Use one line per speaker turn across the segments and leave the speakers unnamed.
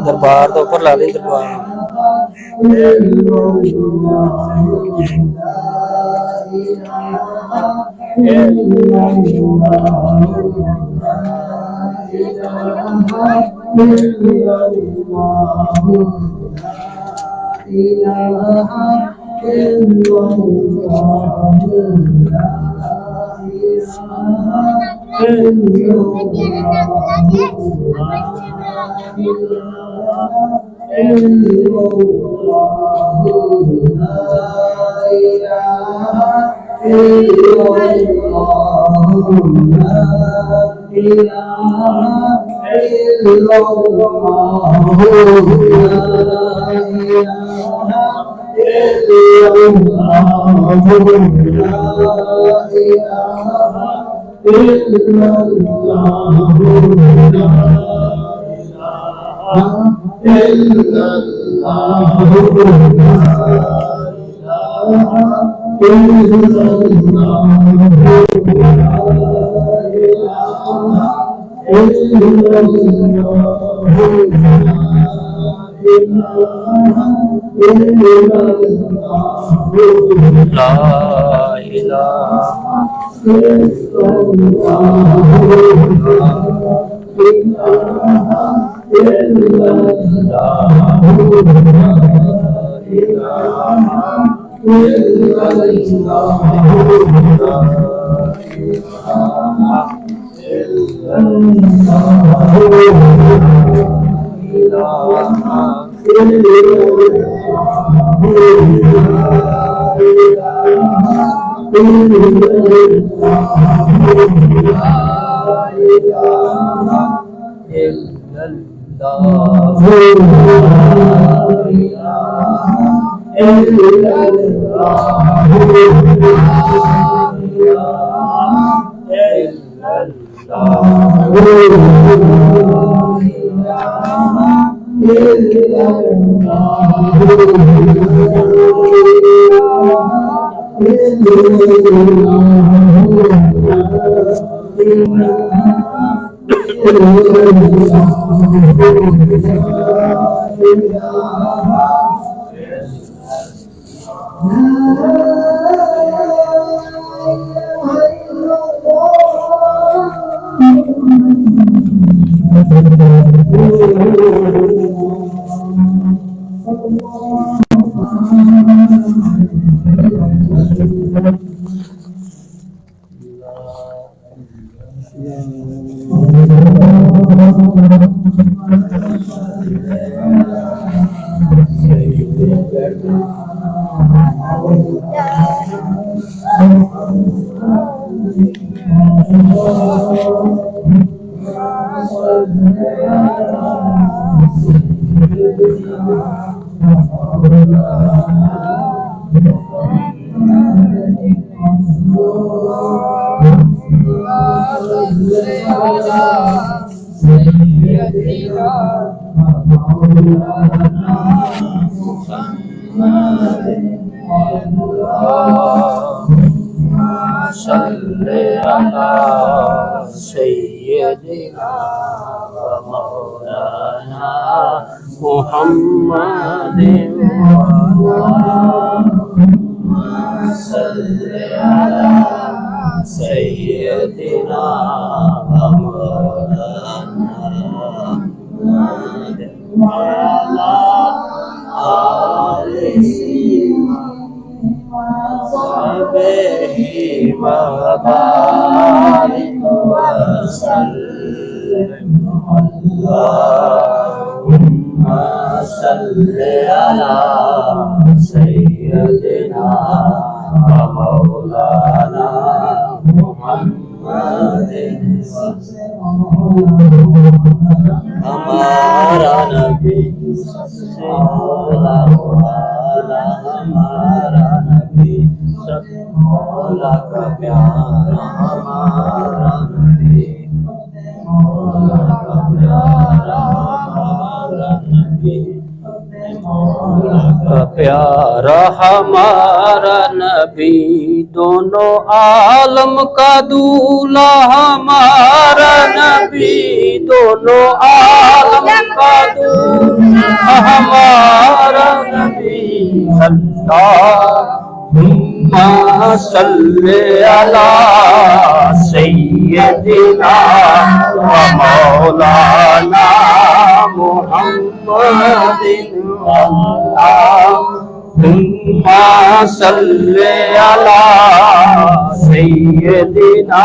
दरबार तो ऊपर ला दी दरबार हमारा नबी सल्लल्लाहु अलैहि हमारा नबी मौला का प्यारा हमारा नबी मौला का प्यारा हमारा नबी मौला का प्यारा हमारा नबी दोनों आलम का दूल्हा हमारा नबी दोनों आलम का दूल्हा हमारा नबी अल्लाहुम्मा सल्ली अला सय्यदिना व मौलाना मुहम्मदिन अल्लाहुम्मा सल्ली अला सय्यदिना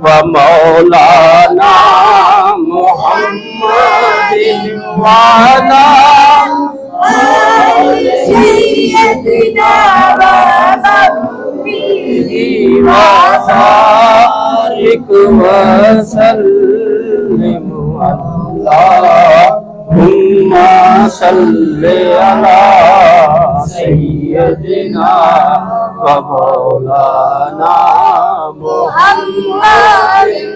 व मौलाना मुहम्मदिन वाला सय्यदिना व नबी वारिक वसल्लिम अल्लाहुम्मा सल्ली अला सय्यदिना व मौलाना मुहम्मदिन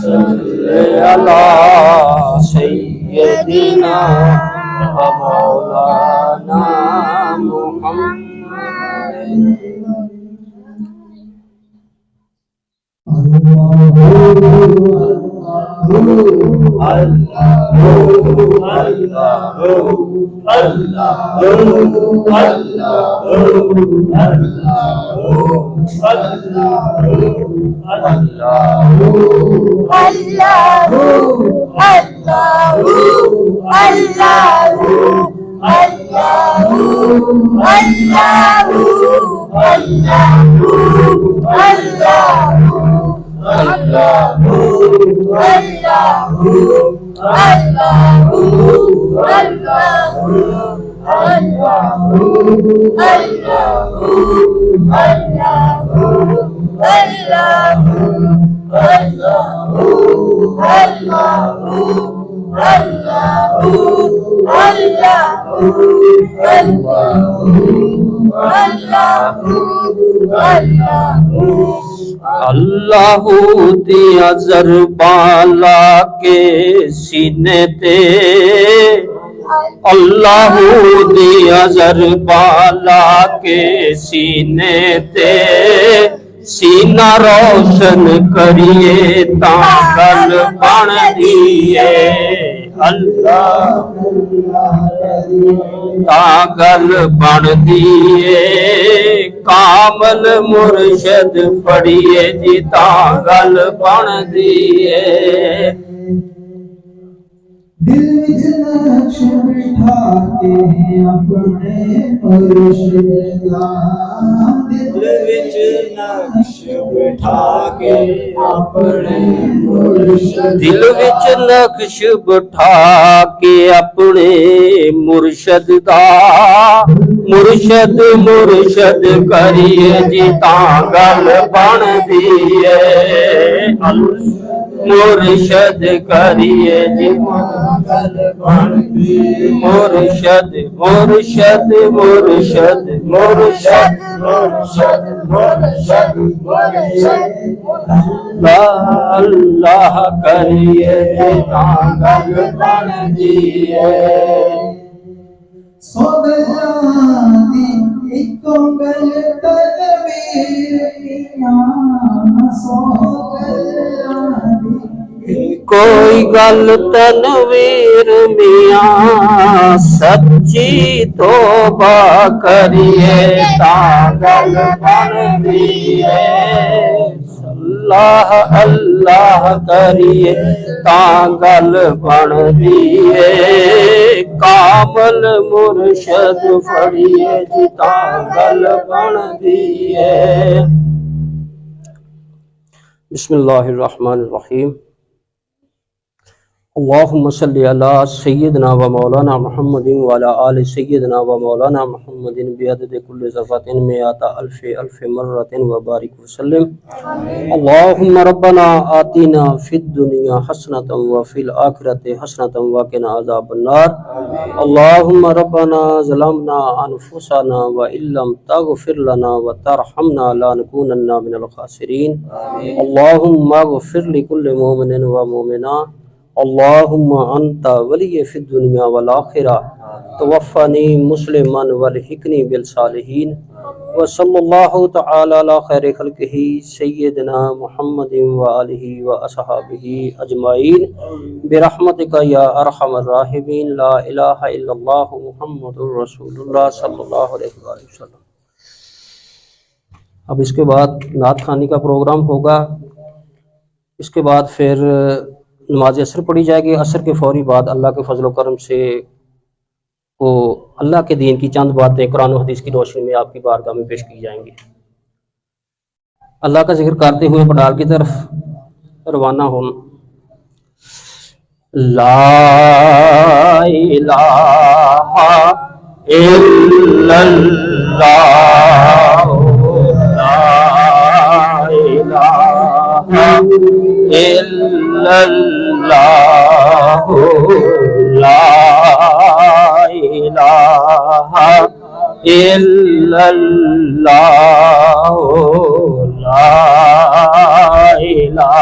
सल्ली अला सय्यदिना व मौलाना मुहम्मदिन अल्लाहू दिया ज़रबाला के सीने ते अल्लाहू दिया ज़रबाला के सीने ते सीना रोशन करिए ताकल बन दिए अल्लाह ताकल बन दिए कामल मुर्शद फड़िए जी ताकल बन दिए
दिल विच नक्श बिठा के अपने मुर्शिद दा दिल विच नक्श बिठा के अपने मुर्शिद
दिल विच नक्श बिठा के अपने मुर्शद दा मुर्शद मुर्शद करिए जी तांगल बन दिए मुर्शद करिए जी तांगल बन दिए मुर्शद मुर्शद मुर्शद मुर्शद मुर्शद मुर्शद अल्लाह करिए जी तांगल बन दिए
सोबजानी एक गल तकबीर
कोई गल तनवीर मियां सच्ची तौबा करिए तागल बन दिए अल्लाह अल्लाह करिए तागल बन दिए कामल मुर्शद फड़िए जी तागल बन दिए बिस्मिल्लाहिर्रहमानिर्रहीम अल्लाहुम्मा सल्लि अला सय्यिदना व मौलाना मुहम्मदिन व अला आलि सय्यिदना व मौलाना मुहम्मदिन बिअददि कुल्लि ज़फ़ातिन मिअता अल्फ़ि मर्रतिन व बारिक वसल्लिम। अल्लाहुम्मा रब्बना आतिना फिद दुनिया हसनतन व फिल आखिरति हसनतन व क़िना अज़ाबन्नार। अल्लाहुम्मा रब्बना ज़लमना अनफुसना व इल्लम तग़फ़िर लना व तरहमना लनकूनन्ना मिनल ख़ासिरीन। अल्लाहुम्मा अग़फ़िर लिकुल्लि मुमिनिन व मुमिनात। अल्लाहुम्मा अंता वलिय फिद दुनिया वल आखिरा तवफ़्फ़नी मुस्लिमन वल्हिक़नी बिल सालिहीन। व सल्लल्लाहु तआला अला खैरि खल्क़िही सय्यिदिना मुहम्मदिन व आलिही व अस्हाबिही अजमाइन बिरहमतिका या अरहमर राहिमीन। ला इलाहा इल्लल्लाहु मुहम्मदुर रसूलुल्लाह सल्लल्लाहु अलैहि वसल्लम। अब इसके बाद नात खानी का प्रोग्राम होगा। इसके बाद फिर नमाज असर पढ़ी जाएगी। असर के फौरी बाद अल्लाह के फजल करम से वो अल्लाह के दीन की चंद बातें कुरान और हदीस की रोशनी में आपकी बारगाह में पेश की जाएंगी। अल्लाह का जिक्र करते हुए पंडाल की तरफ रवाना हो। ला इलाहा इल्लल्लाह, ला इलाहा इल्लल्लाह, ला इलाहा इल्लल्लाह, ला इलाहा